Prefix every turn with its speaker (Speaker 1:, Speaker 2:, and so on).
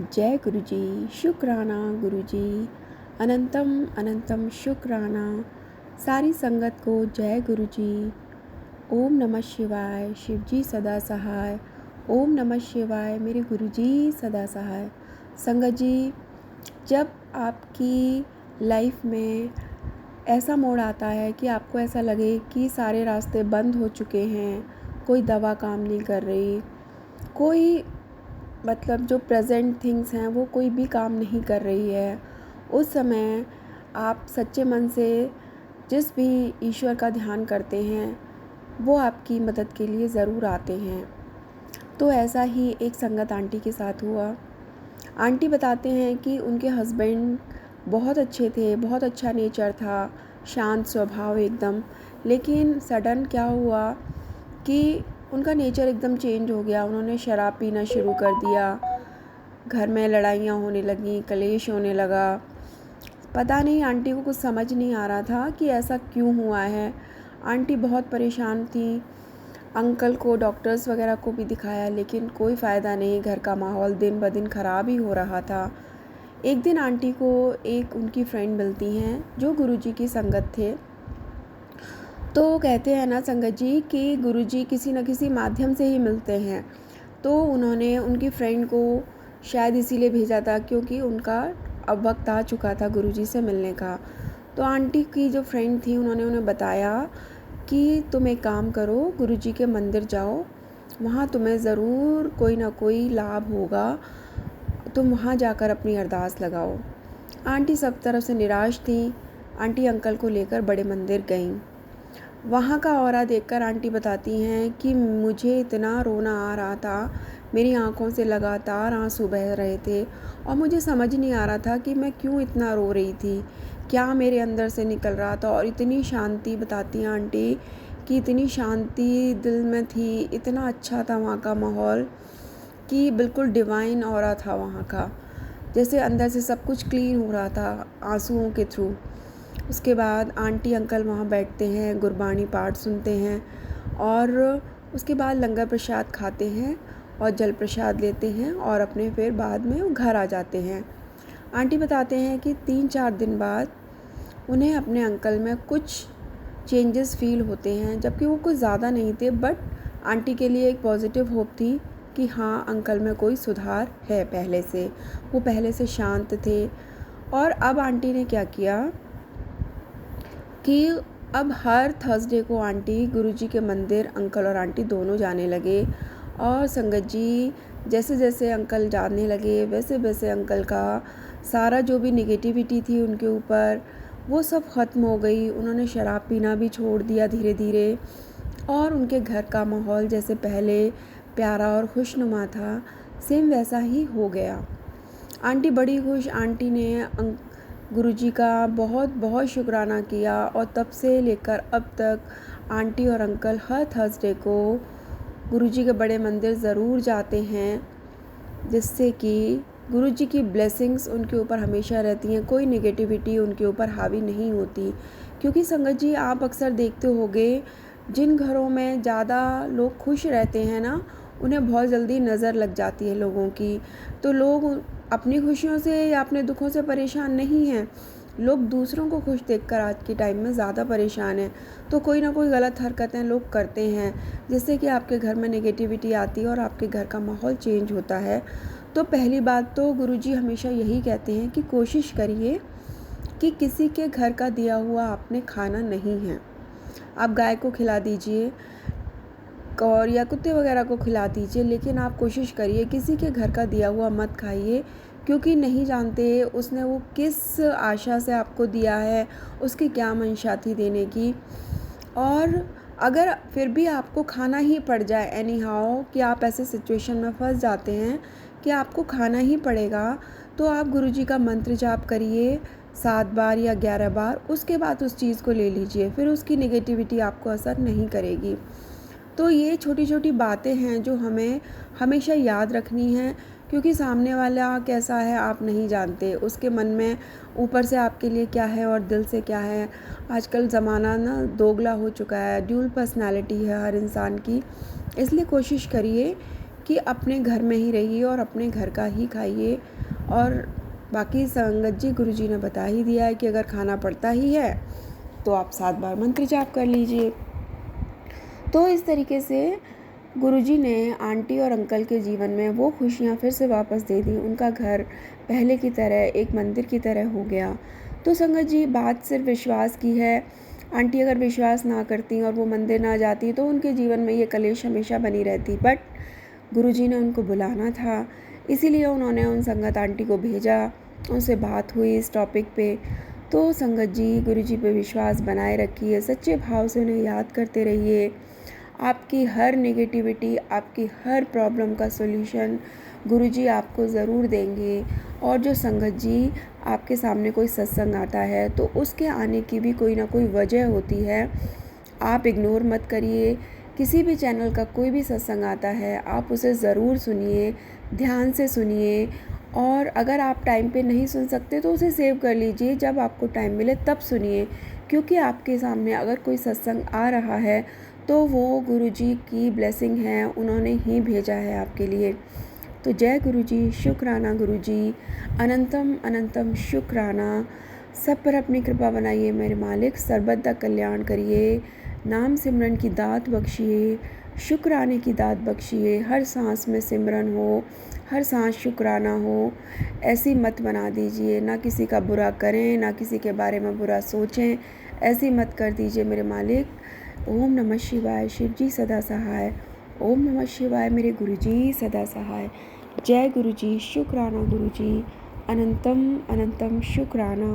Speaker 1: जय गुरु जी। शुक्राना गुरु जी। अनंतम अनंतम शुक्राना। सारी संगत को जय गुरु जी। ओम नमः शिवाय। शिव जी सदा सहाय। ओम नमः शिवाय। मेरे गुरु जी सदा सहाय। संगत जी, जब आपकी लाइफ में ऐसा मोड़ आता है कि आपको ऐसा लगे कि सारे रास्ते बंद हो चुके हैं, कोई दवा काम नहीं कर रही, कोई जो प्रेजेंट थिंग्स हैं वो कोई भी काम नहीं कर रही है, उस समय आप सच्चे मन से जिस भी ईश्वर का ध्यान करते हैं वो आपकी मदद के लिए ज़रूर आते हैं। तो ऐसा ही एक संगत आंटी के साथ हुआ। आंटी बताते हैं कि उनके हस्बैंड बहुत अच्छे थे, बहुत अच्छा नेचर था, शांत स्वभाव एकदम, लेकिन सडन क्या हुआ कि उनका नेचर एकदम चेंज हो गया। उन्होंने शराब पीना शुरू कर दिया, घर में लड़ाइयाँ होने लगीं, कलेश होने लगा। पता नहीं, आंटी को कुछ समझ नहीं आ रहा था कि ऐसा क्यों हुआ है। आंटी बहुत परेशान थी। अंकल को, डॉक्टर्स वगैरह को भी दिखाया, लेकिन कोई फ़ायदा नहीं। घर का माहौल दिन ब दिन ख़राब ही हो रहा था। एक दिन आंटी को एक उनकी फ्रेंड मिलती हैं जो गुरुजी की संगत थे। तो कहते हैं ना संगत जी कि गुरुजी किसी न किसी माध्यम से ही मिलते हैं। तो उन्होंने उनकी फ्रेंड को शायद इसीलिए भेजा था क्योंकि उनका अब वक्त आ चुका था गुरुजी से मिलने का। तो आंटी की जो फ्रेंड थी उन्होंने उन्हें बताया कि तुम एक काम करो, गुरुजी के मंदिर जाओ, वहाँ तुम्हें ज़रूर कोई ना कोई लाभ होगा, तुम वहाँ जाकर अपनी अरदास लगाओ। आंटी सब तरफ से निराश थी। आंटी अंकल को लेकर बड़े मंदिर गईं। वहाँ का ऑरा देखकर आंटी बताती हैं कि मुझे इतना रोना आ रहा था, मेरी आँखों से लगातार आंसू बह रहे थे और मुझे समझ नहीं आ रहा था कि मैं क्यों इतना रो रही थी, क्या मेरे अंदर से निकल रहा था। और इतनी शांति, बताती हैं आंटी कि इतनी शांति दिल में थी, इतना अच्छा था वहाँ का माहौल कि बिल्कुल डिवाइन ऑरा था वहाँ का, जैसे अंदर से सब कुछ क्लीन हो रहा था आंसुओं के थ्रू। उसके बाद आंटी अंकल वहाँ बैठते हैं, गुरबानी पाठ सुनते हैं और उसके बाद लंगर प्रसाद खाते हैं और जल प्रसाद लेते हैं और अपने फिर बाद में घर आ जाते हैं। आंटी बताते हैं कि 3-4 दिन बाद उन्हें अपने अंकल में कुछ चेंजेस फ़ील होते हैं, जबकि वो कुछ ज़्यादा नहीं थे, बट आंटी के लिए एक पॉजिटिव होप थी कि हाँ, अंकल में कोई सुधार है पहले से, वो पहले से शांत थे। और अब आंटी ने क्या किया कि अब हर थर्सडे को आंटी गुरुजी के मंदिर अंकल और आंटी दोनों जाने लगे। और संगत जी, जैसे जैसे अंकल जाने लगे वैसे वैसे अंकल का सारा जो भी निगेटिविटी थी उनके ऊपर, वो सब ख़त्म हो गई। उन्होंने शराब पीना भी छोड़ दिया धीरे धीरे और उनके घर का माहौल जैसे पहले प्यारा और खुशनुमा था, सेम वैसा ही हो गया। आंटी बड़ी खुश। आंटी ने गुरुजी का बहुत बहुत शुक्राना किया और तब से लेकर अब तक आंटी और अंकल हर थर्सडे को गुरुजी के बड़े मंदिर ज़रूर जाते हैं, जिससे कि गुरुजी की ब्लेसिंग्स उनके ऊपर हमेशा रहती हैं, कोई नेगेटिविटी उनके ऊपर हावी नहीं होती। क्योंकि संगत जी, आप अक्सर देखते होंगे जिन घरों में ज़्यादा लोग खुश रहते हैं ना, उन्हें बहुत जल्दी नज़र लग जाती है लोगों की। तो लोग अपनी खुशियों से या अपने दुखों से परेशान नहीं हैं, लोग दूसरों को खुश देखकर आज के टाइम में ज़्यादा परेशान हैं। तो कोई ना कोई गलत हरकतें लोग करते हैं जिससे कि आपके घर में नेगेटिविटी आती है और आपके घर का माहौल चेंज होता है। तो पहली बात तो गुरुजी हमेशा यही कहते हैं कि कोशिश करिए कि किसी के घर का दिया हुआ आपने खाना नहीं है। आप गाय को खिला दीजिए और या कुत्ते वगैरह को खिला दीजिए, लेकिन आप कोशिश करिए किसी के घर का दिया हुआ मत खाइए, क्योंकि नहीं जानते उसने वो किस आशा से आपको दिया है, उसकी क्या मंशा थी देने की। और अगर फिर भी आपको खाना ही पड़ जाए एनी हाउ, कि आप ऐसे सिचुएशन में फंस जाते हैं कि आपको खाना ही पड़ेगा, तो आप गुरुजी का मंत्र जाप करिए 7 बार या 11 बार। उसके बाद उस चीज़ को ले लीजिए, फिर उसकी नेगेटिविटी आपको असर नहीं करेगी। तो ये छोटी छोटी बातें हैं जो हमें हमेशा याद रखनी है, क्योंकि सामने वाला कैसा है आप नहीं जानते, उसके मन में ऊपर से आपके लिए क्या है और दिल से क्या है। आजकल ज़माना ना दोगला हो चुका है, ड्यूल पर्सनालिटी है हर इंसान की। इसलिए कोशिश करिए कि अपने घर में ही रहिए और अपने घर का ही खाइए। और बाकी संगत जी गुरुजी ने बता ही दिया है कि अगर खाना पड़ता ही है तो आप 7 बार मंत्र जाप कर लीजिए। तो इस तरीके से गुरुजी ने आंटी और अंकल के जीवन में वो खुशियाँ फिर से वापस दे दी। उनका घर पहले की तरह एक मंदिर की तरह हो गया। तो संगत जी बात सिर्फ विश्वास की है। आंटी अगर विश्वास ना करती और वो मंदिर ना जाती तो उनके जीवन में ये कलेश हमेशा बनी रहती। बट गुरुजी ने उनको बुलाना था, इसीलिए उन्होंने उन संगत आंटी को भेजा। उनसे बात हुई इस टॉपिक पे। तो संगत जी गुरुजी पे विश्वास बनाए रखिए, सच्चे भाव से उन्हें याद करते रहिए। आपकी हर नेगेटिविटी, आपकी हर प्रॉब्लम का सॉल्यूशन गुरुजी आपको ज़रूर देंगे। और जो संगत जी आपके सामने कोई सत्संग आता है तो उसके आने की भी कोई ना कोई वजह होती है। आप इग्नोर मत करिए। किसी भी चैनल का कोई भी सत्संग आता है आप उसे ज़रूर सुनिए, ध्यान से सुनिए। और अगर आप टाइम पे नहीं सुन सकते तो उसे सेव कर लीजिए, जब आपको टाइम मिले तब सुनिए। क्योंकि आपके सामने अगर कोई सत्संग आ रहा है तो वो गुरुजी की ब्लेसिंग है, उन्होंने ही भेजा है आपके लिए। तो जय गुरुजी, शुक्राना गुरुजी, अनंतम अनंतम शुक्राना। सब पर अपनी कृपा बनाइए मेरे मालिक, सर्वदा कल्याण करिए। नाम सिमरन की दात बख्शिए, शुक्राने की दात बख्शिए। हर सांस में सिमरन हो, हर सांस शुक्राना हो। ऐसी मत बना दीजिए, ना किसी का बुरा करें, ना किसी के बारे में बुरा सोचें। ऐसी मत कर दीजिए मेरे मालिक। ओम नमः शिवाय, शिव जी सदा सहाय। ओम नमः शिवाय, मेरे गुरुजी सदा सहाय। जय गुरुजी, शुक्राना गुरुजी, अनंतम अनंतम शुक्राना।